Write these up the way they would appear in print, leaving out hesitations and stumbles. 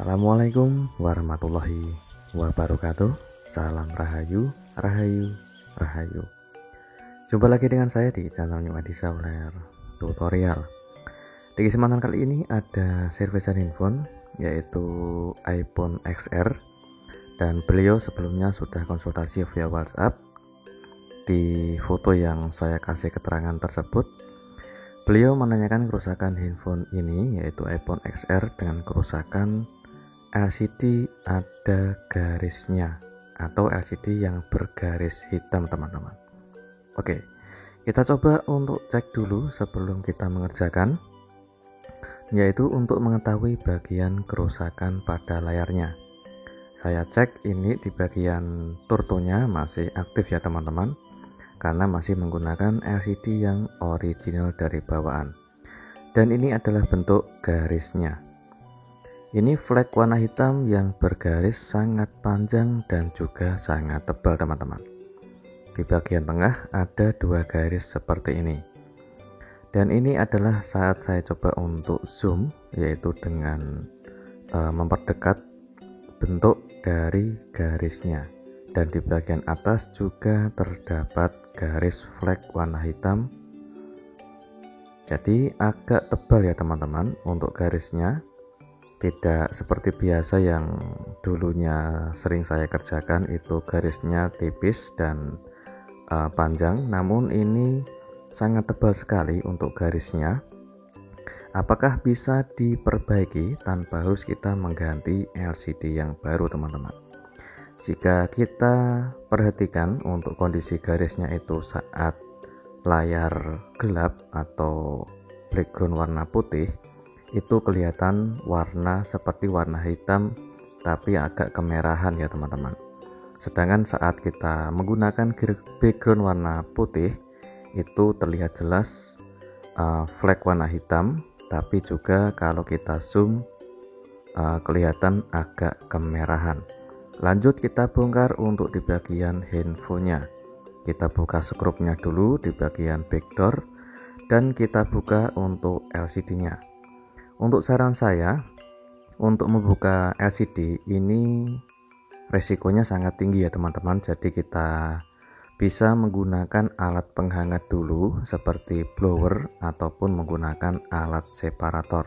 Assalamualaikum warahmatullahi wabarakatuh. Salam Rahayu, Rahayu, Rahayu. Jumpa lagi dengan saya di channel Adi Sauler Tutorial. Di kesempatan kali ini ada servisan handphone yaitu iPhone XR, dan beliau sebelumnya sudah konsultasi via WhatsApp. Di foto yang saya kasih keterangan tersebut, beliau menanyakan kerusakan handphone ini yaitu iPhone XR dengan kerusakan LCD ada garisnya atau LCD yang bergaris hitam, teman-teman. Oke, kita coba untuk cek dulu sebelum kita mengerjakan, yaitu untuk mengetahui bagian kerusakan pada layarnya. Saya cek ini di bagian turtonya masih aktif ya teman-teman, karena masih menggunakan LCD yang original dari bawaan. Dan ini adalah bentuk garisnya. Ini flag warna hitam yang bergaris sangat panjang dan juga sangat tebal, teman-teman. Di bagian tengah ada dua garis seperti ini. Dan ini adalah saat saya coba untuk zoom, yaitu dengan memperdekat bentuk dari garisnya. Dan di bagian atas juga terdapat garis flag warna hitam. Jadi agak tebal ya teman-teman untuk garisnya. Tidak seperti biasa yang dulunya sering saya kerjakan, itu garisnya tipis dan panjang, namun ini sangat tebal sekali untuk garisnya. Apakah bisa diperbaiki tanpa harus kita mengganti LCD yang baru, teman-teman? Jika kita perhatikan untuk kondisi garisnya itu saat layar gelap atau background warna putih, itu kelihatan warna seperti warna hitam tapi agak kemerahan ya teman-teman. Sedangkan saat kita menggunakan background warna putih, itu terlihat jelas flag warna hitam, tapi juga kalau kita zoom kelihatan agak kemerahan. Lanjut kita bongkar untuk di bagian handphonenya. Kita buka skrupnya dulu di bagian backdoor dan kita buka untuk LCD-nya. Untuk saran saya, untuk membuka LCD ini resikonya sangat tinggi ya teman-teman. Jadi kita bisa menggunakan alat penghangat dulu seperti blower ataupun menggunakan alat separator,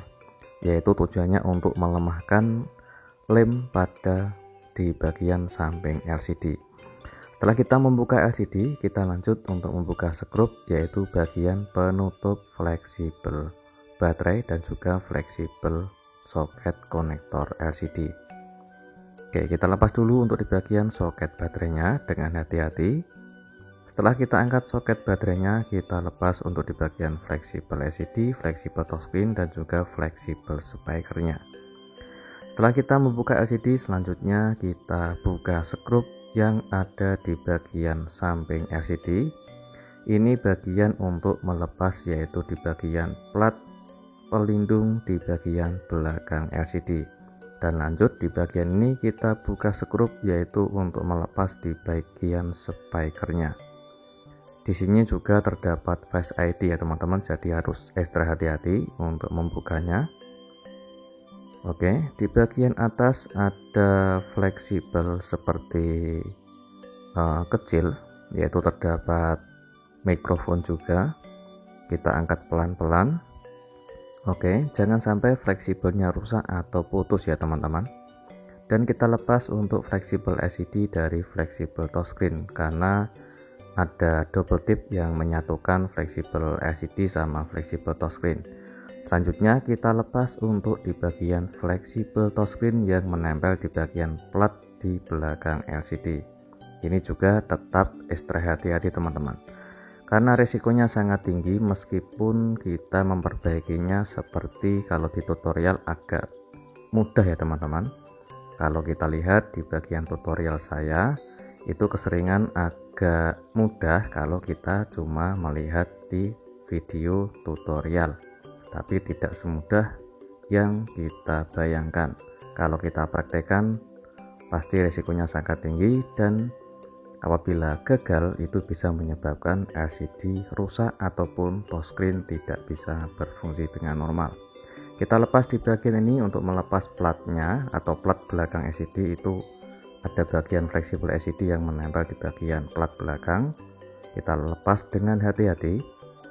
yaitu tujuannya untuk melemahkan lem pada di bagian samping LCD. Setelah kita membuka LCD, kita lanjut untuk membuka skrup, yaitu bagian penutup fleksibel baterai dan juga fleksibel soket konektor LCD. Oke, kita lepas dulu untuk di bagian soket baterainya dengan hati-hati. Setelah kita angkat soket baterainya, kita lepas untuk di bagian fleksibel LCD, fleksibel touchscreen dan juga fleksibel speakernya. Setelah kita membuka LCD, selanjutnya kita buka skrup yang ada di bagian samping LCD. Ini bagian untuk melepas, yaitu di bagian plat pelindung di bagian belakang LCD. Dan lanjut di bagian ini kita buka skrup, yaitu untuk melepas di bagian speakernya. Di sini juga terdapat Face ID ya teman-teman, jadi harus ekstra hati-hati untuk membukanya. Oke, di bagian atas ada fleksibel seperti kecil, yaitu terdapat mikrofon juga. Kita angkat pelan-pelan. Oke, jangan sampai fleksibelnya rusak atau putus ya teman-teman. Dan kita lepas untuk fleksibel LCD dari fleksibel touchscreen, karena ada double tip yang menyatukan fleksibel LCD sama fleksibel touchscreen. Selanjutnya kita lepas untuk di bagian fleksibel touchscreen yang menempel di bagian plat di belakang LCD. Ini juga tetap ekstra hati-hati teman-teman, karena risikonya sangat tinggi. Meskipun kita memperbaikinya seperti kalau di tutorial agak mudah ya teman-teman. Kalau kita lihat di bagian tutorial saya, itu keseringan agak mudah kalau kita cuma melihat di video tutorial, tapi tidak semudah yang kita bayangkan. Kalau kita praktekkan pasti risikonya sangat tinggi, dan apabila gagal itu bisa menyebabkan LCD rusak ataupun touchscreen tidak bisa berfungsi dengan normal. Kita lepas di bagian ini. Untuk melepas platnya atau plat belakang LCD itu ada bagian fleksibel LCD yang menempel di bagian plat belakang. Kita lepas dengan hati-hati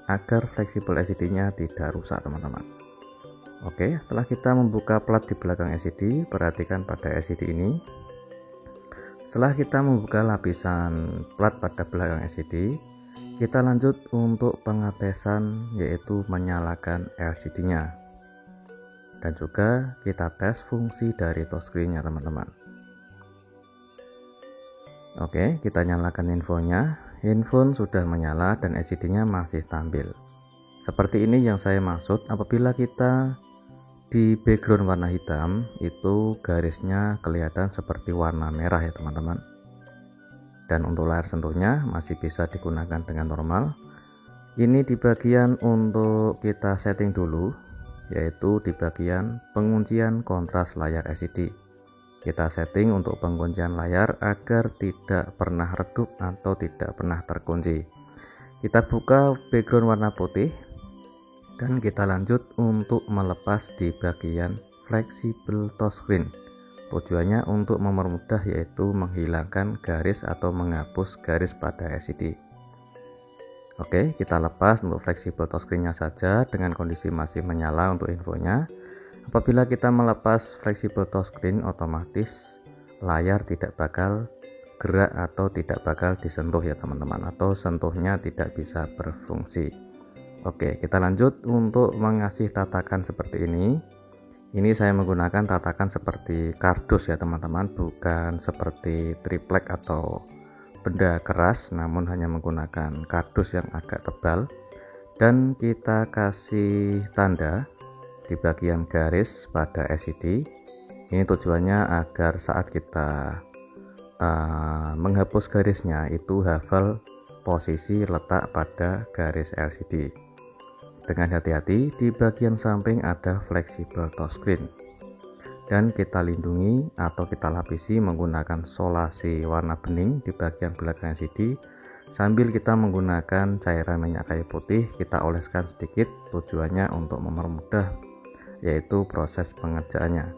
agar fleksibel LCD-nya tidak rusak teman-teman. Oke, setelah kita membuka plat di belakang LCD, perhatikan pada LCD ini. Setelah kita membuka lapisan plat pada belakang LCD, kita lanjut untuk pengetesan, yaitu menyalakan LCD-nya. Dan juga kita tes fungsi dari touchscreen-nya teman-teman. Oke, kita nyalakan infonya. Handphone sudah menyala dan LCD-nya masih tampil. Seperti ini yang saya maksud, apabila kita di background warna hitam itu garisnya kelihatan seperti warna merah ya teman-teman. Dan untuk layar sentuhnya masih bisa digunakan dengan normal. Ini di bagian untuk kita setting dulu, yaitu di bagian penguncian kontras layar LCD. Kita setting untuk penguncian layar agar tidak pernah redup atau tidak pernah terkunci. Kita buka background warna putih dan kita lanjut untuk melepas di bagian fleksibel touchscreen. Tujuannya untuk mempermudah, yaitu menghilangkan garis atau menghapus garis pada LCD. Oke, kita lepas untuk fleksibel touchscreen-nya saja dengan kondisi masih menyala untuk infonya. Apabila kita melepas fleksibel touchscreen, otomatis layar tidak bakal gerak atau tidak bakal disentuh ya teman-teman, atau sentuhnya tidak bisa berfungsi. Oke, kita lanjut untuk mengasih tatakan seperti ini. Ini saya menggunakan tatakan seperti kardus ya teman-teman, bukan seperti triplek atau benda keras, namun hanya menggunakan kardus yang agak tebal. Dan kita kasih tanda di bagian garis pada LCD. Ini tujuannya agar saat kita menghapus garisnya itu hafal posisi letak pada garis LCD. Dengan hati-hati, di bagian samping ada fleksibel touchscreen dan kita lindungi atau kita lapisi menggunakan solasi warna bening di bagian belakang LCD sambil kita menggunakan cairan minyak kayu putih. Kita oleskan sedikit, tujuannya untuk mempermudah yaitu proses pengerjaannya.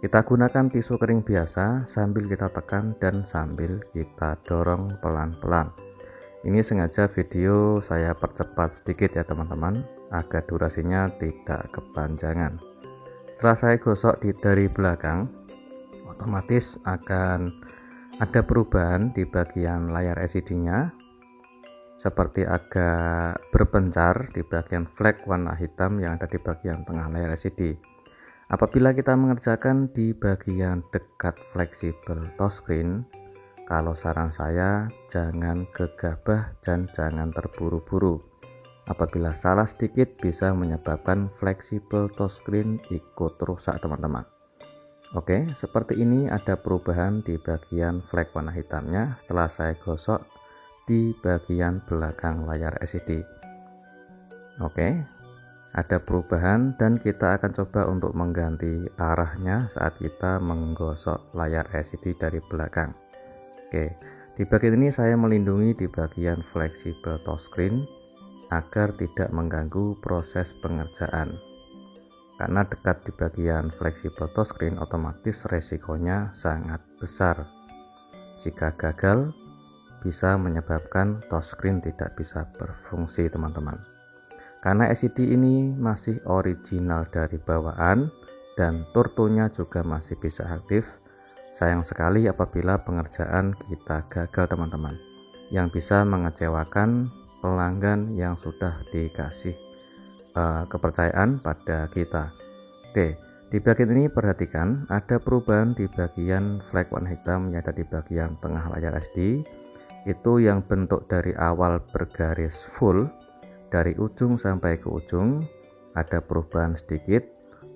Kita gunakan tisu kering biasa sambil kita tekan dan sambil kita dorong pelan-pelan. Ini sengaja video saya percepat sedikit ya teman-teman, agar durasinya tidak kepanjangan. Setelah saya gosok dari belakang, otomatis akan ada perubahan di bagian layar LCD-nya, seperti agak berpencar di bagian flag warna hitam yang ada di bagian tengah layar LCD. Apabila kita mengerjakan di bagian dekat fleksibel touchscreen, kalau saran saya jangan gegabah dan jangan terburu-buru. Apabila salah sedikit bisa menyebabkan fleksibel touchscreen ikut rusak teman-teman. Oke, seperti ini ada perubahan di bagian flag warna hitamnya setelah saya gosok di bagian belakang layar LCD. Oke, ada perubahan dan kita akan coba untuk mengganti arahnya saat kita menggosok layar LCD dari belakang. Oke, di bagian ini saya melindungi di bagian fleksibel touchscreen agar tidak mengganggu proses pengerjaan. Karena dekat di bagian fleksibel touchscreen, otomatis resikonya sangat besar. Jika gagal, bisa menyebabkan touchscreen tidak bisa berfungsi teman-teman. Karena LCD ini masih original dari bawaan dan turtonya juga masih bisa aktif, sayang sekali apabila pengerjaan kita gagal teman-teman, yang bisa mengecewakan pelanggan yang sudah dikasih kepercayaan pada kita. Oke, di bagian ini perhatikan ada perubahan di bagian flag warna hitam yang ada di bagian tengah layar LCD. Itu yang bentuk dari awal bergaris full dari ujung sampai ke ujung, ada perubahan sedikit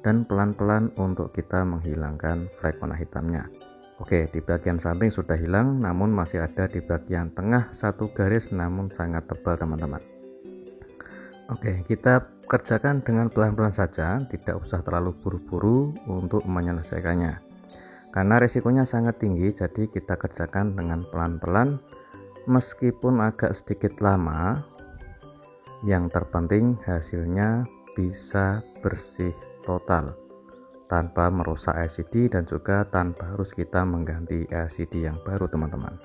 dan pelan-pelan untuk kita menghilangkan flag warna hitamnya. Oke, di bagian samping sudah hilang, namun masih ada di bagian tengah satu garis namun sangat tebal teman-teman. Oke, kita kerjakan dengan pelan-pelan saja, tidak usah terlalu buru-buru untuk menyelesaikannya karena resikonya sangat tinggi. Jadi kita kerjakan dengan pelan-pelan. Meskipun agak sedikit lama, yang terpenting hasilnya bisa bersih total tanpa merusak LCD dan juga tanpa harus kita mengganti LCD yang baru teman-teman.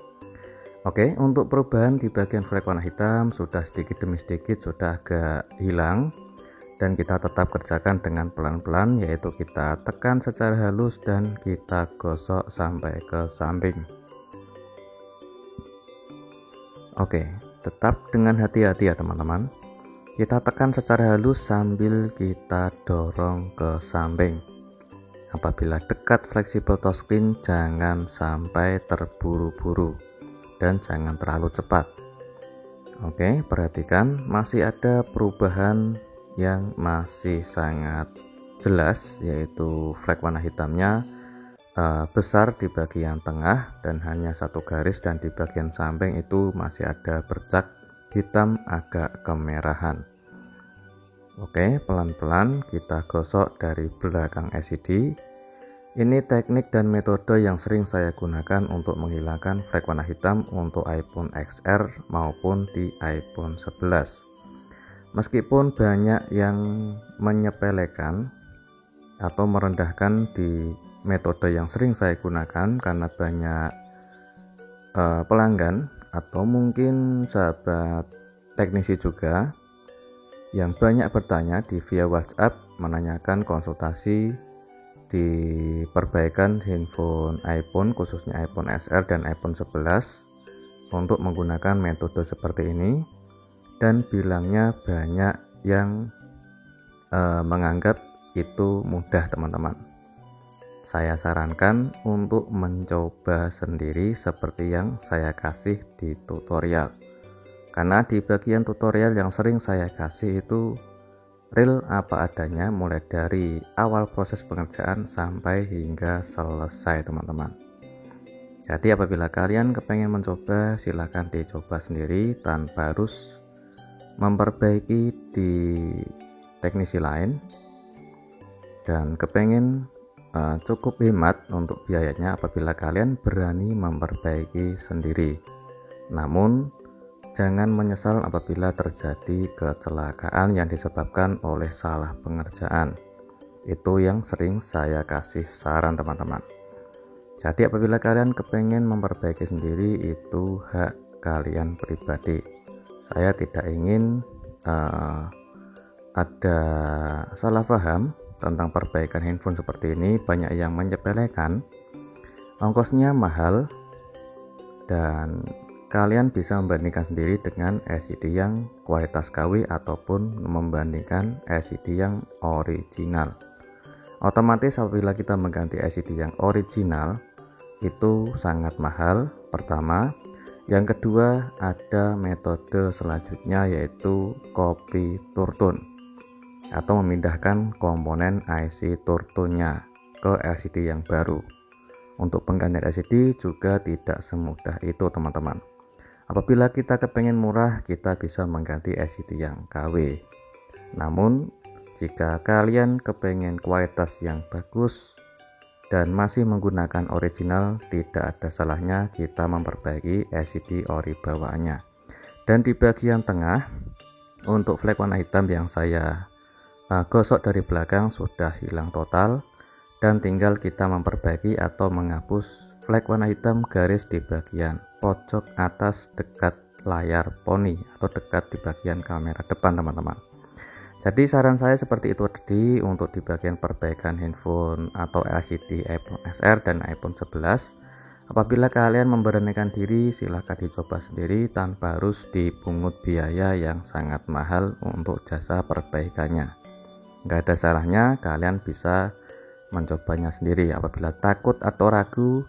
Oke, untuk perubahan di bagian flek warna hitam sudah sedikit demi sedikit sudah agak hilang, dan kita tetap kerjakan dengan pelan-pelan, yaitu kita tekan secara halus dan kita gosok sampai ke samping. Oke, tetap dengan hati-hati ya teman-teman. Kita tekan secara halus sambil kita dorong ke samping. Apabila dekat fleksibel touchscreen, jangan sampai terburu-buru dan jangan terlalu cepat. Oke, perhatikan masih ada perubahan yang masih sangat jelas, yaitu flek warna hitamnya besar di bagian tengah dan hanya satu garis, dan di bagian samping itu masih ada bercak hitam agak kemerahan. Oke, pelan-pelan kita gosok dari belakang LCD. Ini teknik dan metode yang sering saya gunakan untuk menghilangkan flek warna hitam untuk iPhone XR maupun di iPhone 11. Meskipun banyak yang menyepelekan atau merendahkan di metode yang sering saya gunakan, karena banyak pelanggan atau mungkin sahabat teknisi juga yang banyak bertanya di via WhatsApp menanyakan konsultasi di perbaikan handphone iPhone, khususnya iPhone XR dan iPhone 11 untuk menggunakan metode seperti ini, dan bilangnya banyak yang menganggap itu mudah teman-teman. Saya sarankan untuk mencoba sendiri seperti yang saya kasih di tutorial, karena di bagian tutorial yang sering saya kasih itu real apa adanya, mulai dari awal proses pengerjaan sampai hingga selesai teman-teman. Jadi apabila kalian kepengen mencoba, silahkan dicoba sendiri tanpa harus memperbaiki di teknisi lain, dan kepengen cukup hemat untuk biayanya apabila kalian berani memperbaiki sendiri. Namun jangan menyesal apabila terjadi kecelakaan yang disebabkan oleh salah pengerjaan. Itu yang sering saya kasih saran teman-teman. Jadi apabila kalian kepengen memperbaiki sendiri, itu hak kalian pribadi. Saya tidak ingin ada salah paham tentang perbaikan handphone seperti ini. Banyak yang menyepelekan, ongkosnya mahal, dan kalian bisa membandingkan sendiri dengan LCD yang kualitas KW ataupun membandingkan LCD yang original. Otomatis apabila kita mengganti LCD yang original itu sangat mahal, pertama. Yang kedua, ada metode selanjutnya, yaitu copy turtune atau memindahkan komponen IC turtune-nya ke LCD yang baru. Untuk penggantian LCD juga tidak semudah itu teman-teman. Apabila kita kepengen murah, kita bisa mengganti LCD yang KW. Namun jika kalian kepengen kualitas yang bagus dan masih menggunakan original, tidak ada salahnya kita memperbaiki LCD ori bawaannya. Dan di bagian tengah, untuk flek warna hitam yang saya gosok dari belakang sudah hilang total, dan tinggal kita memperbaiki atau menghapus flek warna hitam garis di bagian pojok atas dekat layar poni atau dekat di bagian kamera depan teman-teman. Jadi saran saya seperti itu tadi untuk di bagian perbaikan handphone atau LCD iPhone XR dan iPhone 11. Apabila kalian memberanikan diri, silahkan dicoba sendiri tanpa harus dipungut biaya yang sangat mahal untuk jasa perbaikannya. Nggak ada salahnya kalian bisa mencobanya sendiri. Apabila takut atau ragu,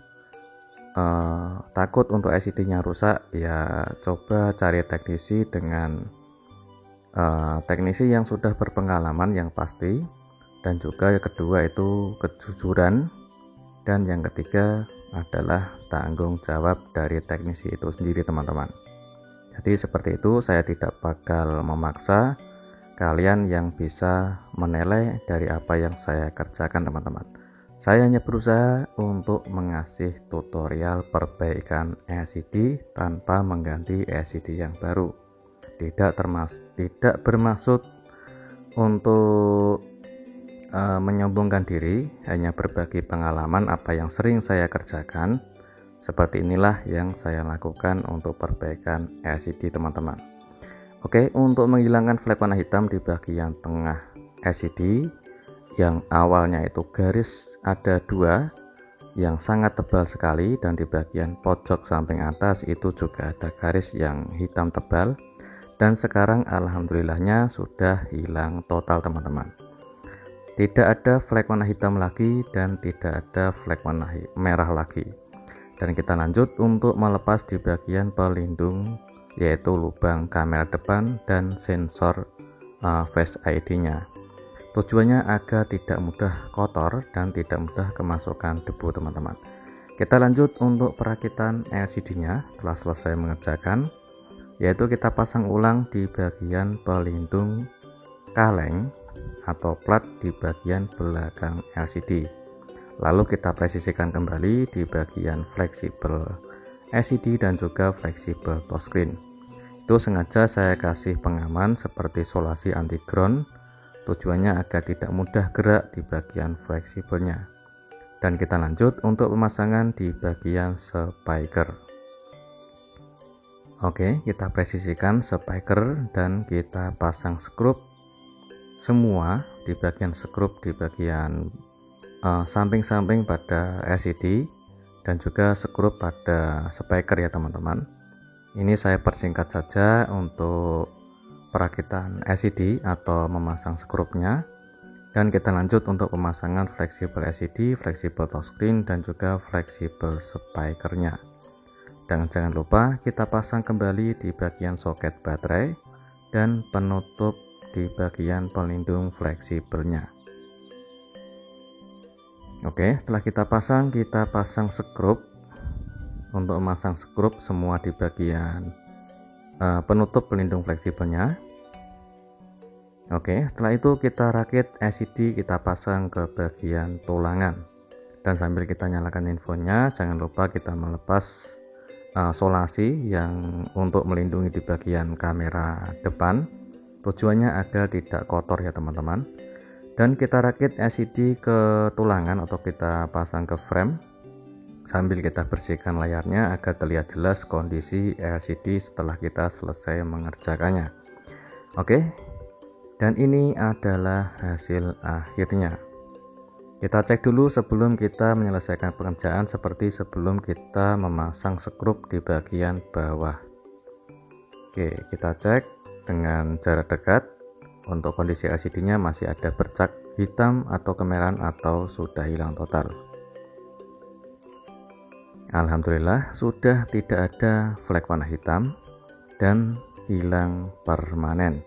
takut untuk LCD-nya rusak, ya coba cari teknisi dengan teknisi yang sudah berpengalaman yang pasti, dan juga yang kedua itu kejujuran, dan yang ketiga adalah tanggung jawab dari teknisi itu sendiri teman-teman. Jadi seperti itu, saya tidak bakal memaksa kalian yang bisa menilai dari apa yang saya kerjakan teman-teman. Saya hanya berusaha untuk mengasih tutorial perbaikan LCD tanpa mengganti LCD yang baru. Tidak bermaksud untuk menyombongkan diri, hanya berbagi pengalaman apa yang sering saya kerjakan. Seperti inilah yang saya lakukan untuk perbaikan LCD teman-teman. Oke, untuk menghilangkan flek warna hitam di bagian tengah LCD yang awalnya itu garis ada 2 yang sangat tebal sekali, dan di bagian pojok samping atas itu juga ada garis yang hitam tebal, dan sekarang alhamdulillahnya sudah hilang total teman-teman. Tidak ada flek warna hitam lagi dan tidak ada flek warna merah lagi. Dan kita lanjut untuk melepas di bagian pelindung, yaitu lubang kamera depan dan sensor Face ID-nya. Tujuannya agar tidak mudah kotor dan tidak mudah kemasukan debu teman-teman. Kita lanjut untuk perakitan LCD-nya setelah selesai mengerjakan, yaitu kita pasang ulang di bagian pelindung kaleng atau plat di bagian belakang LCD. Lalu kita presisikan kembali di bagian fleksibel LCD dan juga fleksibel touchscreen. Itu sengaja saya kasih pengaman seperti solasi anti ground, tujuannya agar tidak mudah gerak di bagian fleksibelnya. Dan kita lanjut untuk pemasangan di bagian speaker. Oke, kita presisikan speaker dan kita pasang skrup semua di bagian skrup di bagian samping-samping pada LCD dan juga skrup pada speaker ya teman-teman. Ini saya persingkat saja untuk perakitan LCD atau memasang skrupnya, dan kita lanjut untuk pemasangan fleksibel LCD, fleksibel touchscreen dan juga fleksibel speakernya. Dan jangan lupa kita pasang kembali di bagian soket baterai dan penutup di bagian pelindung fleksibelnya. Oke, setelah kita pasang skrup. Untuk memasang skrup semua di bagian penutup pelindung fleksibelnya. Oke, setelah itu kita rakit LCD, kita pasang ke bagian tulangan. Dan sambil kita nyalakan infonya, jangan lupa kita melepas solasi yang untuk melindungi di bagian kamera depan. Tujuannya agar tidak kotor ya teman-teman. Dan kita rakit LCD ke tulangan atau kita pasang ke frame sambil kita bersihkan layarnya agar terlihat jelas kondisi LCD setelah kita selesai mengerjakannya. Oke, dan ini adalah hasil akhirnya. Kita cek dulu sebelum kita menyelesaikan pengerjaan seperti sebelum kita memasang skrup di bagian bawah. Oke, kita cek dengan jarak dekat. Untuk kondisi LCD-nya masih ada bercak hitam atau kemerahan atau sudah hilang total. Alhamdulillah sudah tidak ada flek warna hitam dan hilang permanen.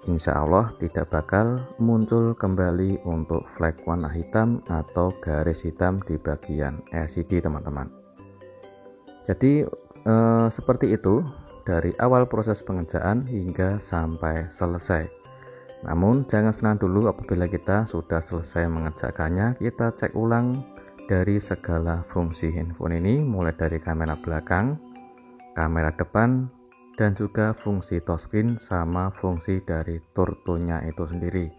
Insya Allah tidak bakal muncul kembali untuk flek warna hitam atau garis hitam di bagian LCD teman-teman. Jadi seperti itu dari awal proses pengerjaan hingga sampai selesai. Namun jangan senang dulu apabila kita sudah selesai mengerjakannya. Kita cek ulang dari segala fungsi handphone ini, mulai dari kamera belakang, kamera depan, dan juga fungsi touchscreen sama fungsi dari turtunya itu sendiri.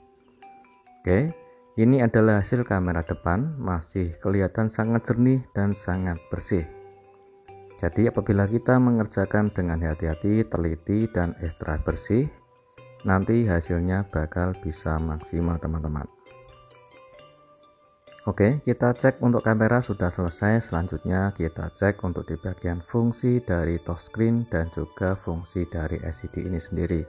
Oke, ini adalah hasil kamera depan, masih kelihatan sangat jernih dan sangat bersih. Jadi apabila kita mengerjakan dengan hati-hati, teliti, dan ekstra bersih, nanti hasilnya bakal bisa maksimal teman-teman. Oke, kita cek untuk kamera sudah selesai. Selanjutnya kita cek untuk di bagian fungsi dari touchscreen dan juga fungsi dari LCD ini sendiri.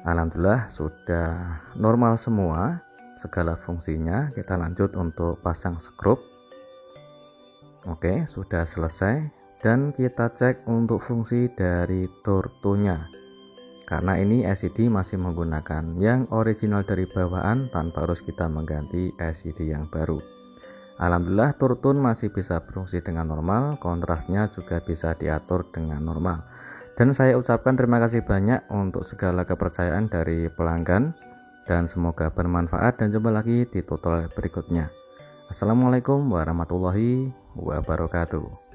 Alhamdulillah sudah normal semua segala fungsinya. Kita lanjut untuk pasang skrup. Oke, sudah selesai. Dan kita cek untuk fungsi dari turtunya. Karena ini LCD masih menggunakan yang original dari bawaan tanpa harus kita mengganti LCD yang baru. Alhamdulillah turtun masih bisa berfungsi dengan normal, kontrasnya juga bisa diatur dengan normal. Dan saya ucapkan terima kasih banyak untuk segala kepercayaan dari pelanggan dan semoga bermanfaat, dan jumpa lagi di tutorial berikutnya. Assalamualaikum warahmatullahi wabarakatuh.